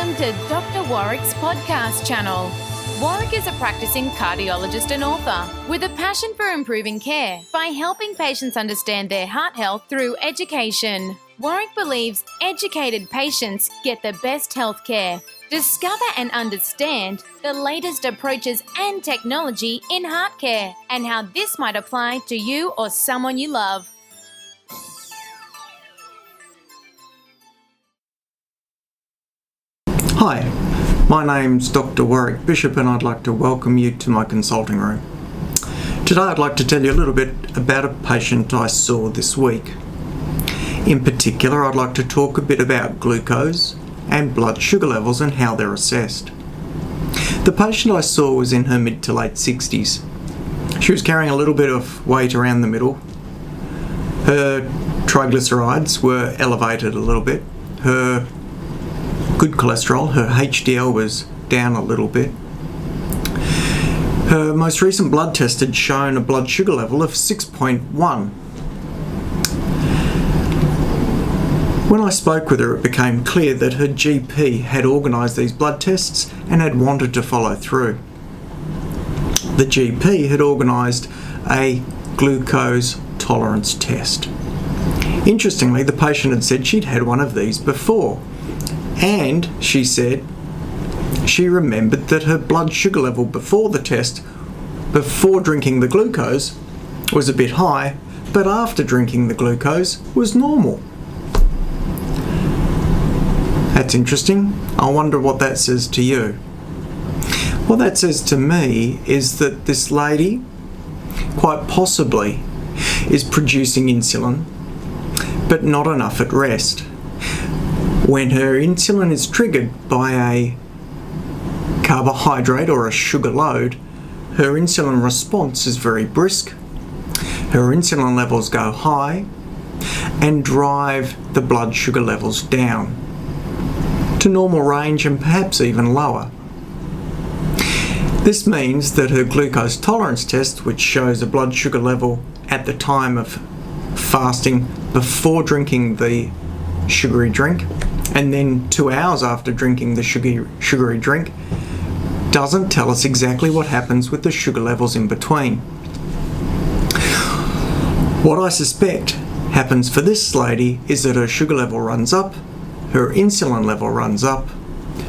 Welcome to Doctor Warrick's podcast channel. Warwick is a practising cardiologist and author with a passion for improving care by helping patients understand their heart health through education. Warwick believes educated patients get the best health care. Discover and understand the latest approaches and technology in heart care and how this might apply to you or someone you love. Hi, my name's Doctor Warrick Bishop and I'd like to welcome you to my consulting room. Today I'd like to tell you a little bit about a patient I saw this week. In particular, I'd like to talk a bit about glucose and blood sugar levels and how they're assessed. The patient I saw was in her mid to late 60s. She was carrying a little bit of weight around the middle. Her triglycerides were elevated a little bit. Her good cholesterol, her HDL, was down a little bit. Her most recent blood test had shown a blood sugar level of 6.1. When I spoke with her, it became clear that her GP had organised these blood tests and had wanted to follow through. The GP had organised a glucose tolerance test. Interestingly, the patient had said she'd had one of these before, and she said she remembered that her blood sugar level before the test, before drinking the glucose, was a bit high, but after drinking the glucose was normal. That's interesting. I wonder what that says to you. What that says to me is that this lady, quite possibly, is producing insulin, but not enough at rest. When her insulin is triggered by a carbohydrate or a sugar load, her insulin response is very brisk. Her insulin levels go high and drive the blood sugar levels down to normal range and perhaps even lower. This means that her glucose tolerance test, which shows a blood sugar level at the time of fasting before drinking the sugary drink and then 2 hours after drinking the sugary drink, doesn't tell us exactly what happens with the sugar levels in between. What I suspect happens for this lady is that her sugar level runs up, her insulin level runs up,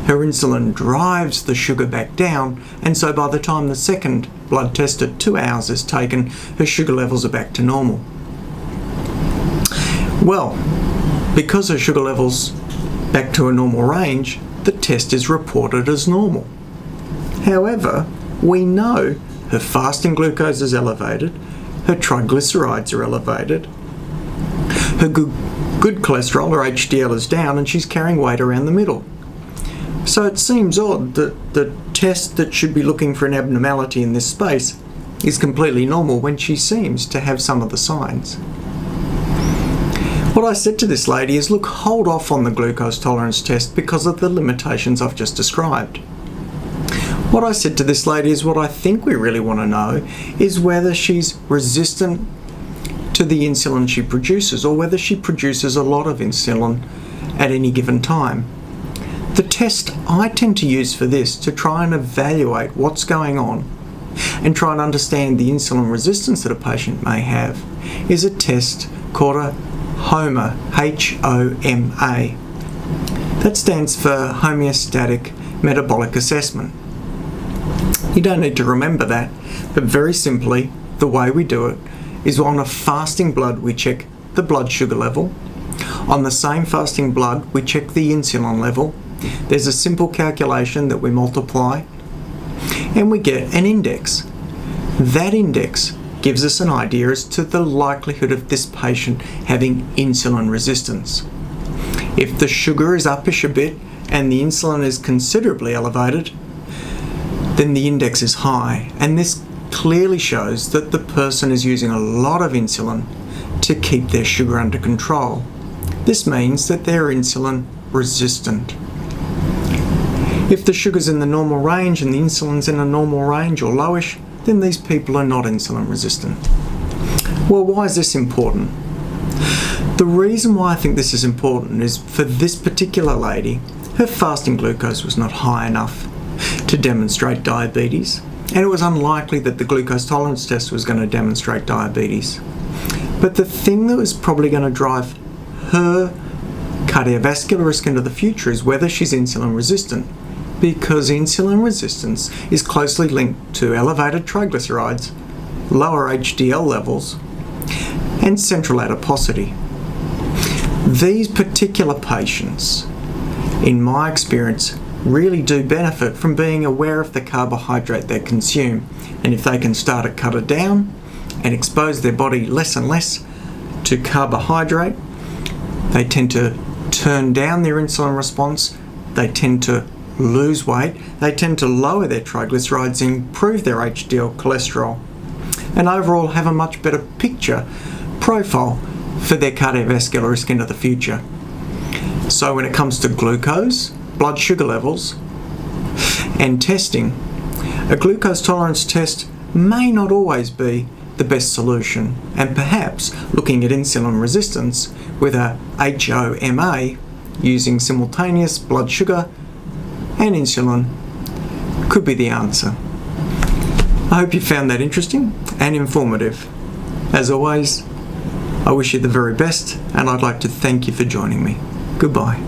her insulin drives the sugar back down, and so by the time the second blood test at 2 hours is taken, her sugar levels are back to normal. Well, because her sugar levels back to a normal range, the test is reported as normal. However, we know her fasting glucose is elevated, her triglycerides are elevated, her good cholesterol, or HDL, is down, and she's carrying weight around the middle. So it seems odd that the test that should be looking for an abnormality in this space is completely normal when she seems to have some of the signs. What I said to this lady is, look, hold off on the glucose tolerance test because of the limitations I've just described. What I said to this lady is, what I think we really want to know is whether she's resistant to the insulin she produces, or whether she produces a lot of insulin at any given time. The test I tend to use for this, to try and evaluate what's going on and try and understand the insulin resistance that a patient may have, is a test called a HOMA, H-O-M-A. That stands for homeostatic metabolic assessment. You don't need to remember that, but very simply, the way we do it is on a fasting blood we check the blood sugar level. On the same fasting blood we check the insulin level. There's a simple calculation that we multiply and we get an index. That index gives us an idea as to the likelihood of this patient having insulin resistance. If the sugar is uppish a bit and the insulin is considerably elevated, then the index is high, and this clearly shows that the person is using a lot of insulin to keep their sugar under control. This means that they're insulin resistant. If the sugar's in the normal range and the insulin's in a normal range or lowish, then these people are not insulin resistant. Well, why is this important? The reason why I think this is important is for this particular lady, her fasting glucose was not high enough to demonstrate diabetes, and it was unlikely that the glucose tolerance test was going to demonstrate diabetes. But the thing that was probably going to drive her cardiovascular risk into the future is whether she's insulin resistant, because insulin resistance is closely linked to elevated triglycerides, lower HDL levels, and central adiposity. These particular patients, in my experience, really do benefit from being aware of the carbohydrate they consume, and if they can start to cut it down and expose their body less and less to carbohydrate, they tend to turn down their insulin response, they tend to lose weight, they tend to lower their triglycerides, improve their HDL cholesterol, and overall have a much better picture profile for their cardiovascular risk into the future. So when it comes to glucose, blood sugar levels, and testing, a glucose tolerance test may not always be the best solution, and perhaps looking at insulin resistance with a HOMA using simultaneous blood sugar and insulin could be the answer. I hope you found that interesting and informative. As always, I wish you the very best, and I'd like to thank you for joining me. Goodbye.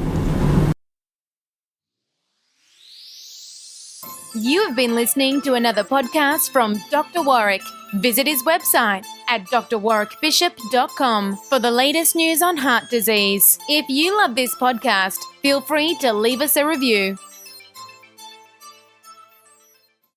You have been listening to another podcast from Dr. Warrick. Visit his website at drwarrickbishop.com for the latest news on heart disease. If you love this podcast, feel free to leave us a review.